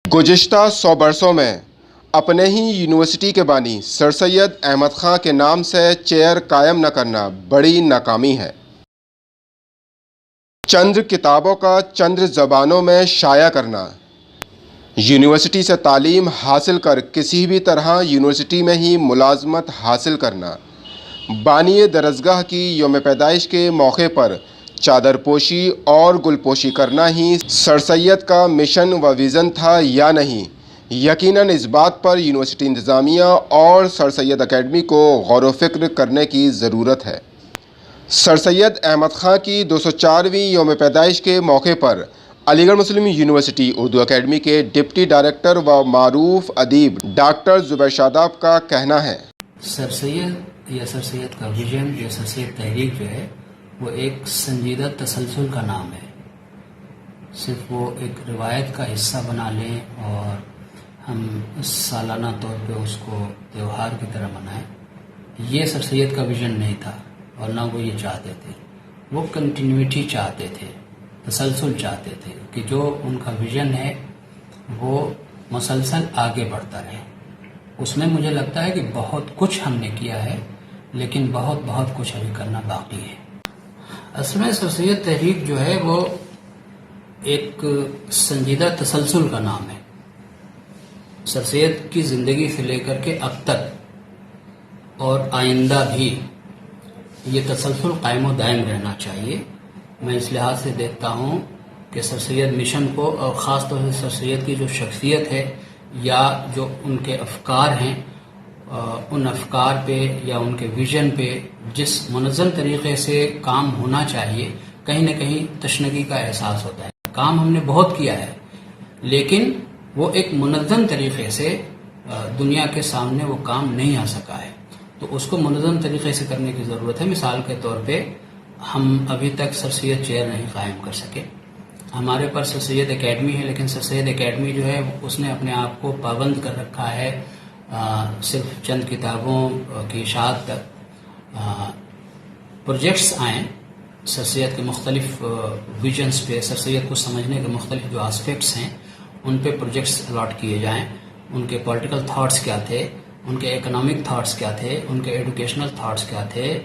गुज़िश्ता 100 बरसों में अपने ही यूनिवर्सिटी के बानी सर सैयद अहमद ख़ां के नाम से चेयर कायम न करना बड़ी नाकामी है। चंद किताबों का चंद ज़बानों में शाया करना, यूनिवर्सिटी से तालीम हासिल कर किसी भी तरह यूनिवर्सिटी में ही मुलाजमत हासिल करना, बानी दरसगाह की यौम पैदाइश के मौके पर चादर पोशी और गुलपोशी करना ही सर सैयद का मिशन व विज़न था या नहीं, यकीनन इस बात पर यूनिवर्सिटी इंतज़ामिया और सर सैयद एकेडमी को गौर व फिक्र करने की ज़रूरत है। सर सैयद अहमद ख़ां की 204वीं यौम पैदाइश के मौके पर अलीगढ़ मुस्लिम यूनिवर्सिटी उर्दू एकेडमी के डिप्टी डायरेक्टर व मारूफ अदीब डॉक्टर ज़ुबैर शादाब का कहना है, सर सैयद या सर सैयद का विजन या सर सैयद तहरीक जो है वो एक संजीदा तसलसल का नाम है। सिर्फ वो एक रिवायत का हिस्सा बना लें और हम सालाना तौर पे उसको त्यौहार की तरह मनाएं, ये सर सैयद का विजन नहीं था और ना वो ये चाहते थे। वो कंटिन्यूटी चाहते थे, तसलसल चाहते थे कि जो उनका विजन है वो मुसलसल आगे बढ़ता रहे। उसमें मुझे लगता है कि बहुत कुछ हमने किया है, लेकिन बहुत कुछ अभी करना बाकी है। असल में सर सैयद तहरीक जो है वो एक संजीदा तसलसल का नाम है। सर सैयद की ज़िंदगी से लेकर के अब तक और आइंदा भी ये तसलसल कायम व दायम रहना चाहिए। मैं इस लिहाज से देखता हूँ कि सर सैयद मिशन को और ख़ास तौर से सर सैयद की जो शख्सियत है या जो उनके अफकार हैं, उन अफकार पे या उनके विजन पे जिस मुनज़्ज़म तरीक़े से काम होना चाहिए, कहीं न कहीं तशनगी का एहसास होता है। काम हमने बहुत किया है, लेकिन वो एक मुनज़्ज़म तरीक़े से दुनिया के सामने वो काम नहीं आ सका है, तो उसको मुनज़्ज़म तरीक़े से करने की ज़रूरत है। मिसाल के तौर पे हम अभी तक सर सैयद चेयर नहीं कायम कर सके। हमारे पास सर सैयद एकेडमी है, लेकिन सर सैयद एकेडमी जो है उसने अपने आप को पाबंद कर रखा है सिर्फ चंद किताबों की इशाअत तक। प्रोजेक्ट्स आएँ सर सैयद के मुख्तलिफ विजन्स पे, सर सैयद को समझने के मुख्तलिफ जो आस्पेक्ट्स हैं उन पे प्रोजेक्ट्स अलॉट किए जाएँ। उनके पॉलिटिकल थाट्स क्या थे, उनके इकोनॉमिक थाट्स क्या थे, उनके एजुकेशनल थाट्स क्या थे,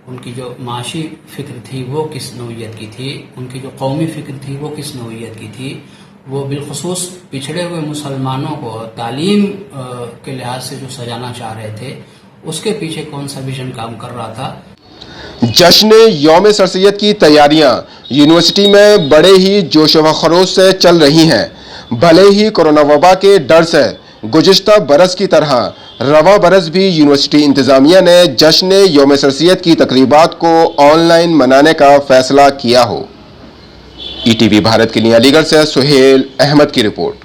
उनकी जो माशी फ़िक्र थी वो किस नौइयत की थी, उनकी जो कौमी फ़िक्र थी वो किस नौइयत की थी। वो बिलखुसूस पिछड़े हुए मुसलमानों को तालीम के लिहाज से जो सजाना चाह रहे थे, उसके पीछे कौन सा विजन काम कर रहा था। जश्न यौम सर सैयद की तैयारियां यूनिवर्सिटी में बड़े ही जोश व खरोश से चल रही हैं। भले ही कोरोना वबा के डर से गुज़िश्ता बरस की तरह रवा बरस भी यूनिवर्सिटी इंतज़ामिया ने जश्न यौम सर सैयद की तकरीबात को ऑनलाइन मनाने का फैसला किया हो। ईटीवी भारत के लिए अलीगढ़ से सुहेल अहमद की रिपोर्ट।